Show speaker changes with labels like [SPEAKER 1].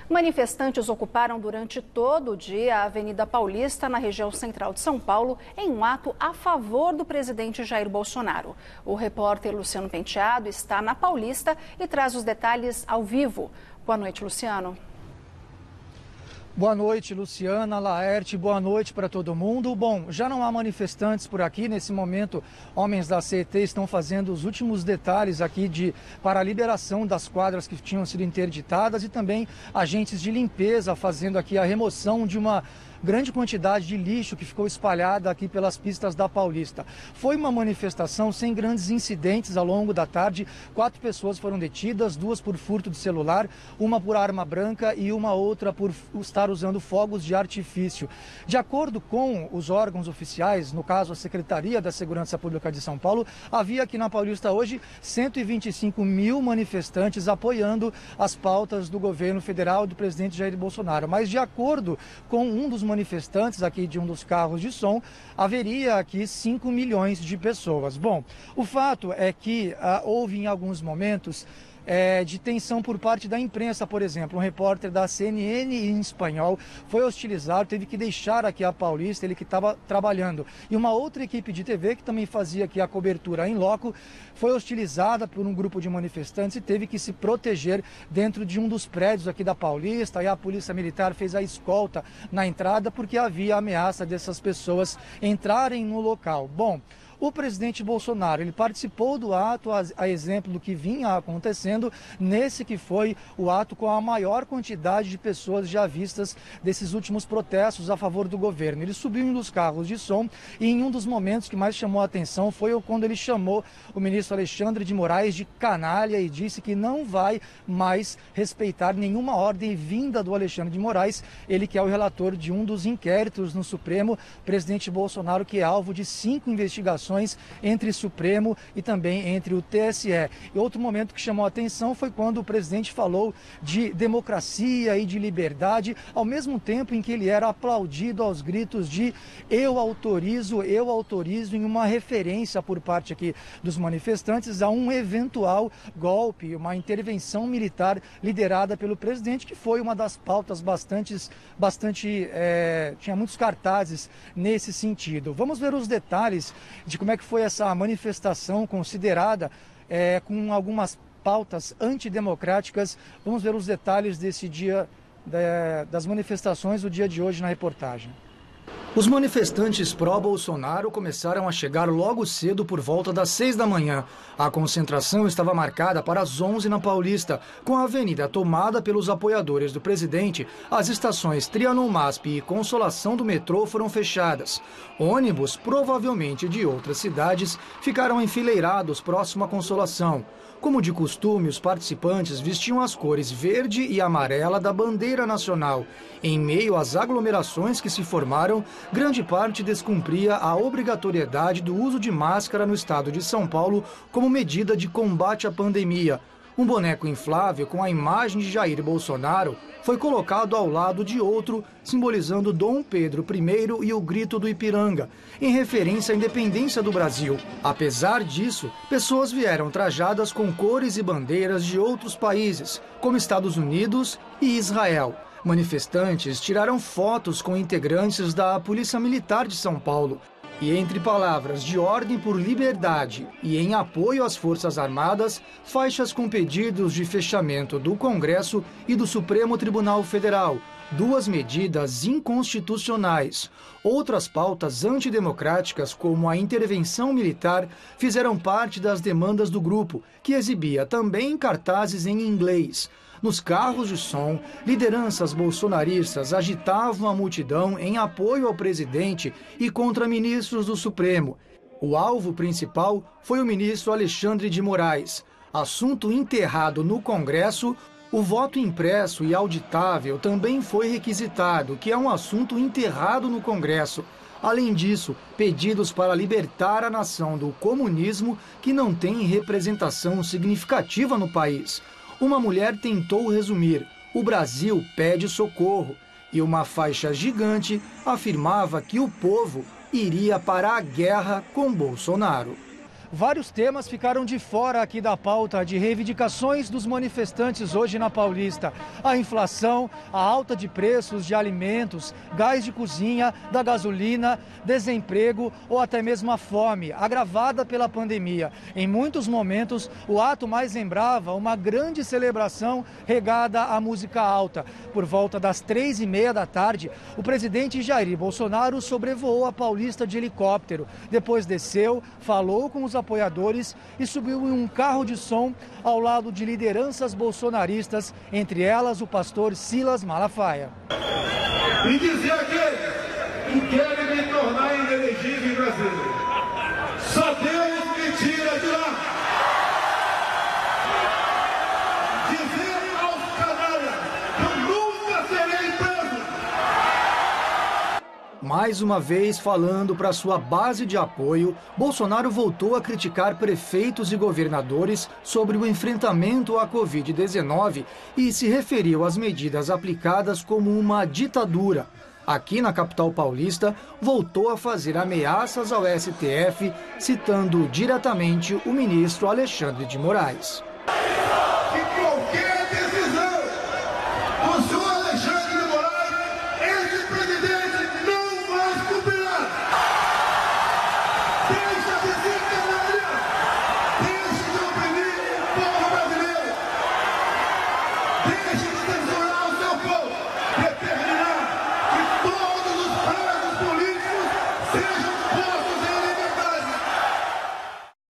[SPEAKER 1] Manifestantes ocuparam durante todo o dia a Avenida Paulista, na região central de São Paulo, em um ato a favor do presidente Jair Bolsonaro. O repórter Luciano Penteado está na Paulista e traz os detalhes ao vivo. Boa noite, Luciano.
[SPEAKER 2] Boa noite, Luciana, Laerte, boa noite para todo mundo. Bom, já não há manifestantes por aqui. Nesse momento, homens da CET estão fazendo os últimos detalhes aqui para a liberação das quadras que tinham sido interditadas e também agentes de limpeza fazendo aqui a remoção de uma grande quantidade de lixo que ficou espalhada aqui pelas pistas da Paulista. Foi uma manifestação sem grandes incidentes ao longo da tarde. 4 pessoas foram detidas, 2 por furto de celular, uma por arma branca e uma outra por estar usando fogos de artifício. De acordo com os órgãos oficiais, no caso a Secretaria da Segurança Pública de São Paulo, havia aqui na Paulista hoje 125 mil manifestantes apoiando as pautas do governo federal e do presidente Jair Bolsonaro. Mas de acordo com um dos manifestantes aqui de um dos carros de som, haveria aqui 5 milhões de pessoas. Bom, o fato é que houve em alguns momentos de tensão por parte da imprensa, por exemplo. Um repórter da CNN em espanhol foi hostilizado, teve que deixar aqui a Paulista, ele que estava trabalhando. E uma outra equipe de TV que também fazia aqui a cobertura em loco foi hostilizada por um grupo de manifestantes e teve que se proteger dentro de um dos prédios aqui da Paulista. E a Polícia Militar fez a escolta na entrada porque havia ameaça dessas pessoas entrarem no local. Bom, o presidente Bolsonaro, ele participou do ato, a exemplo do que vinha acontecendo, nesse que foi o ato com a maior quantidade de pessoas já vistas desses últimos protestos a favor do governo. Ele subiu em um dos carros de som e em um dos momentos que mais chamou a atenção foi quando ele chamou o ministro Alexandre de Moraes de canalha e disse que não vai mais respeitar nenhuma ordem vinda do Alexandre de Moraes, ele que é o relator de um dos inquéritos no Supremo, presidente Bolsonaro, que é alvo de 5 investigações entre Supremo e também entre o TSE. E outro momento que chamou a atenção foi quando o presidente falou de democracia e de liberdade, ao mesmo tempo em que ele era aplaudido aos gritos de eu autorizo, em uma referência por parte aqui dos manifestantes a um eventual golpe, uma intervenção militar liderada pelo presidente, que foi uma das pautas tinha muitos cartazes nesse sentido. Vamos ver os detalhes de como é que foi essa manifestação considerada com algumas pautas antidemocráticas. Vamos ver os detalhes desse dia, das manifestações do dia de hoje na reportagem. Os manifestantes pró-Bolsonaro começaram a chegar logo cedo por volta das 6 da manhã. A concentração estava marcada para as 11 na Paulista, com a avenida tomada pelos apoiadores do presidente. As estações Trianon MASP e Consolação do metrô foram fechadas. Ônibus, provavelmente de outras cidades, ficaram enfileirados próximo à Consolação. Como de costume, os participantes vestiam as cores verde e amarela da bandeira nacional. Em meio às aglomerações que se formaram, grande parte descumpria a obrigatoriedade do uso de máscara no estado de São Paulo como medida de combate à pandemia. Um boneco inflável com a imagem de Jair Bolsonaro foi colocado ao lado de outro, simbolizando Dom Pedro I e o Grito do Ipiranga, em referência à independência do Brasil. Apesar disso, pessoas vieram trajadas com cores e bandeiras de outros países, como Estados Unidos e Israel. Manifestantes tiraram fotos com integrantes da Polícia Militar de São Paulo. E entre palavras de ordem por liberdade e em apoio às Forças Armadas, faixas com pedidos de fechamento do Congresso e do Supremo Tribunal Federal, 2 medidas inconstitucionais. Outras pautas antidemocráticas, como a intervenção militar, fizeram parte das demandas do grupo, que exibia também cartazes em inglês. Nos carros de som, lideranças bolsonaristas agitavam a multidão em apoio ao presidente e contra ministros do Supremo. O alvo principal foi o ministro Alexandre de Moraes. Assunto enterrado no Congresso, o voto impresso e auditável também foi requisitado, que é um assunto enterrado no Congresso. Além disso, pedidos para libertar a nação do comunismo, que não tem representação significativa no país. Uma mulher tentou resumir: o Brasil pede socorro, e uma faixa gigante afirmava que o povo iria para a guerra com Bolsonaro. vários temas ficaram de fora aqui da pauta de reivindicações dos manifestantes hoje na Paulista. A inflação, a alta de preços de alimentos, gás de cozinha, da gasolina, desemprego ou até mesmo a fome, agravada pela pandemia. Em muitos momentos, o ato mais lembrava uma grande celebração regada à música alta. Por volta das 3h30 da tarde, o presidente Jair Bolsonaro sobrevoou a Paulista de helicóptero. Depois desceu, falou com os apoiadores e subiu em um carro de som ao lado de lideranças bolsonaristas, entre elas o pastor Silas Malafaia.
[SPEAKER 3] E dizer àqueles que querem me tornar inelegível em Brasília: só Deus me tira de lá. Dizer aos canalhas que eu nunca serei preso.
[SPEAKER 2] Mais uma vez, falando para sua base de apoio, Bolsonaro voltou a criticar prefeitos e governadores sobre o enfrentamento à Covid-19 e se referiu às medidas aplicadas como uma ditadura. Aqui na capital paulista, voltou a fazer ameaças ao STF, citando diretamente o ministro Alexandre de Moraes.
[SPEAKER 3] Que qualquer decisão do senhor Alexandre de Moraes, esse presidente não vai cumprir. Deixa de ser canalha, deixe de oprimir o povo brasileiro, deixe de ter